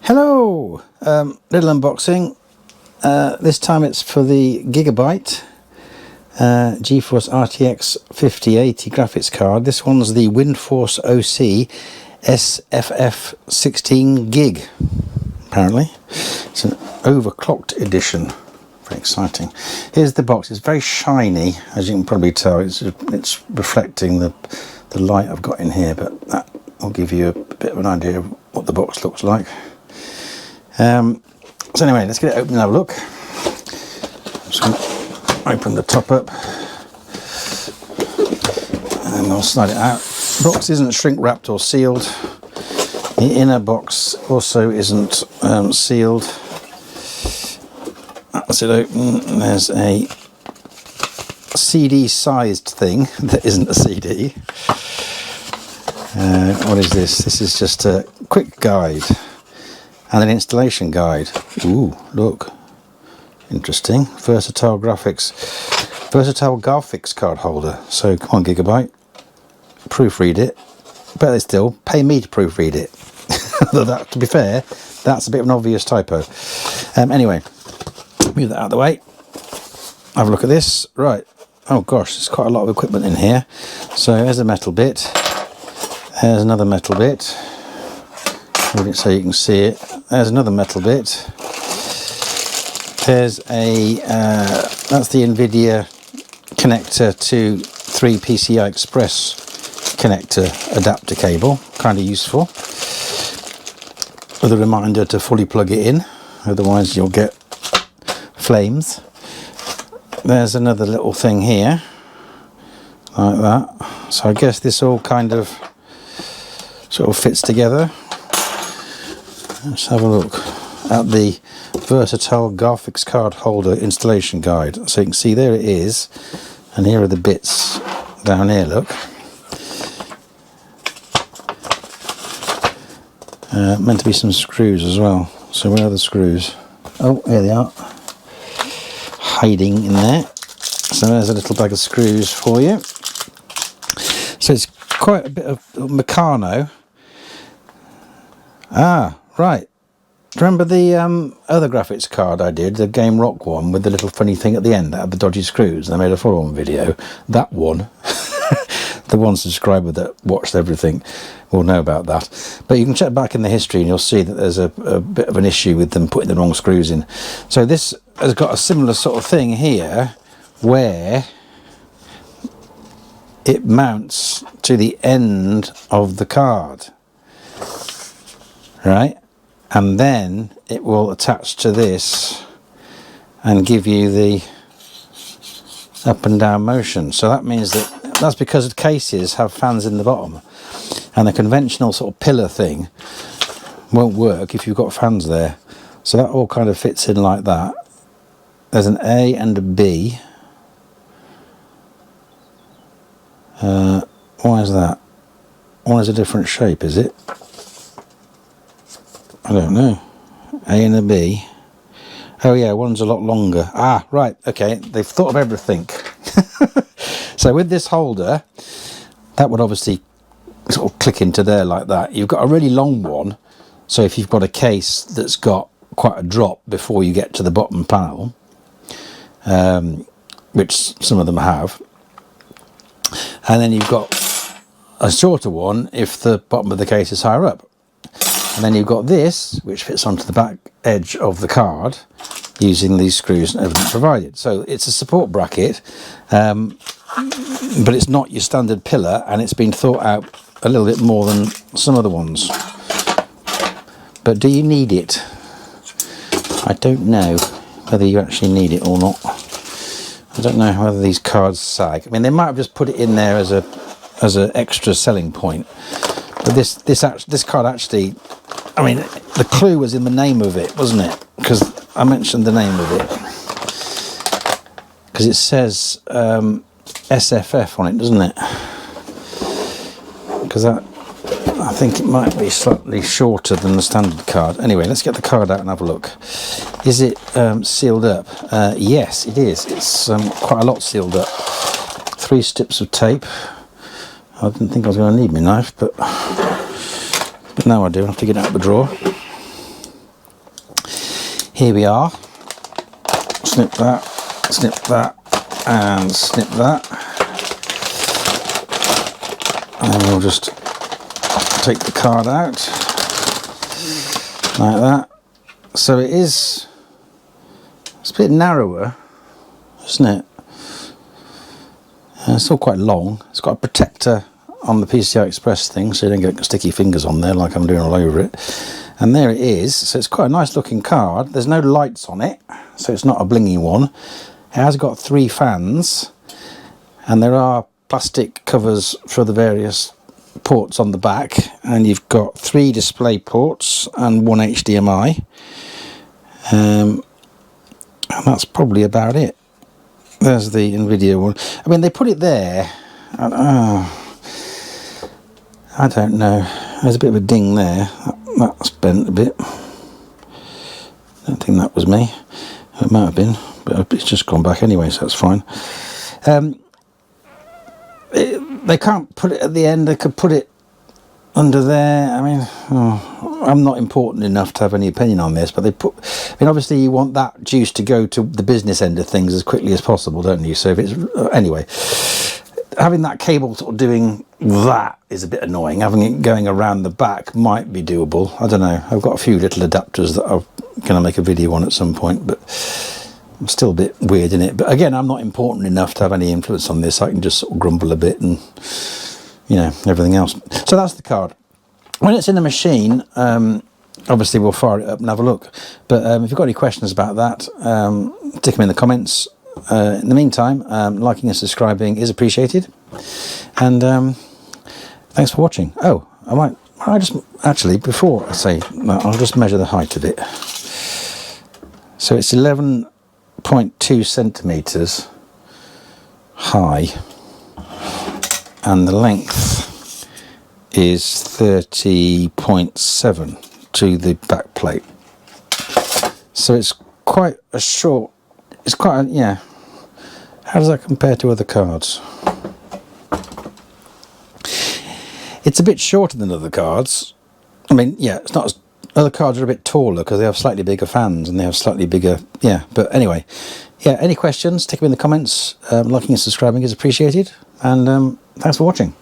Hello, little unboxing. This time it's for the Gigabyte GeForce RTX 5080 graphics card. This one's the WINDFORCE OC SFF 16GB. Apparently, it's an overclocked edition. Very exciting. Here's the box. It's very shiny, as you can probably tell. It's reflecting the light I've got in here, but that will give you a bit of an idea of what the box looks like. So anyway, let's get it open and have a look. I'm just going to open the top up and then we'll slide it out. The box isn't shrink wrapped or sealed. The inner box also isn't sealed. That's it open. There's a CD sized thing that isn't a CD. What is this? This is just a quick guide and an installation guide. Ooh, look. Interesting. Versatile graphics card holder. So come on, Gigabyte. Proofread it. Better still, pay me to proofread it. Although that, to be fair, that's a bit of an obvious typo. Anyway, move that out of the way. Have a look at this. Right. Oh gosh, there's quite a lot of equipment in here. So there's a metal bit. There's another metal bit. Move it so you can see it. There's another metal bit. There's a that's the nVidia connector to 3 PCI Express connector adapter cable. Kind of useful. With a reminder to fully plug it in, otherwise you'll get flames. There's another little thing here, like that. So I guess this all kind of sort of fits together. Let's have a look at the versatile graphics card holder installation guide. So you can see there it is, and here are the bits down here, look. Meant to be some screws as well. So where are the screws? Oh, here they are. Hiding in there. So there's a little bag of screws for you. So it's quite a bit of Meccano. Ah, right. Do you remember the other graphics card I did, the Game Rock one with the little funny thing at the end that had the dodgy screws? I made a follow-on video. That one, the one subscriber that watched everything will know about that. But you can check back in the history and you'll see that there's a bit of an issue with them putting the wrong screws in. So this has got a similar sort of thing here where it mounts to the end of the card. Right, and then it will attach to this and give you the up and down motion. So that means that's because the cases have fans in the bottom, and the conventional sort of pillar thing won't work if you've got fans there. So that all kind of fits in like that. There's an A and a B. Why is that? One is a different shape, is it? I don't know. A and a B. Oh yeah, one's a lot longer. Ah, right, okay, they've thought of everything. So with this holder, that would obviously sort of click into there like that. You've got a really long one, so if you've got a case that's got quite a drop before you get to the bottom panel, which some of them have, and then you've got a shorter one if the bottom of the case is higher up. And then you've got this, which fits onto the back edge of the card using these screws and everything provided. So it's a support bracket, but it's not your standard pillar, and it's been thought out a little bit more than some other ones. But do you need it? I don't know whether you actually need it or not. I don't know whether these cards sag. I mean, they might have just put it in there as an extra selling point. But this card actually, I mean, the clue was in the name of it, wasn't it? Because I mentioned the name of it. Because it says SFF on it, doesn't it? Because I think it might be slightly shorter than the standard card. Anyway, let's get the card out and have a look. Is it sealed up? Yes, it is. It's quite a lot sealed up. 3 strips of tape. I didn't think I was going to need my knife, but now I do. I have to get it out of the drawer. here we are. Snip that, and snip that. And then we'll just take the card out like that. So it's a bit narrower, isn't it? It's still quite long. It's got a protector on the PCI Express thing, so you don't get sticky fingers on there like I'm doing all over it. And there it is. So it's quite a nice looking card. There's no lights on it, so it's not a blingy one. It has got 3 fans, and there are plastic covers for the various ports on the back, and you've got 3 display ports and 1 HDMI. And that's probably about it. There's the nVidia one. I mean, they put it there. I don't know. There's a bit of a ding there. That's bent a bit. I don't think that was me. It might have been, but it's just gone back anyway, so that's fine. They can't put it at the end. They could put it under there. I mean, I'm not important enough to have any opinion on this, but they put, I mean, obviously you want that juice to go to the business end of things as quickly as possible, don't you? So if it's, anyway, having that cable sort of doing that is a bit annoying. Having it going around the back might be doable. I don't know. I've got a few little adapters that I'm going to make a video on at some point, but I'm still a bit weird in it. But again, I'm not important enough to have any influence on this. I can just sort of grumble a bit and, you know, everything else. So that's the card. When it's in the machine, obviously we'll fire it up and have a look. But if you've got any questions about that, stick them in the comments. In the meantime, liking and subscribing is appreciated. And thanks for watching. Oh, I just actually, before I say that, I'll just measure the height of it. So it's 11.2 centimeters high, and the length is 30.7 to the back plate. So it's quite a short, it's quite a, yeah. How does that compare to other cards? It's a bit shorter than other cards. I mean, yeah, it's not as, other cards are a bit taller because they have slightly bigger fans and they have slightly bigger, yeah. But anyway, yeah, any questions, stick them in the comments. Liking and subscribing is appreciated. And thanks for watching.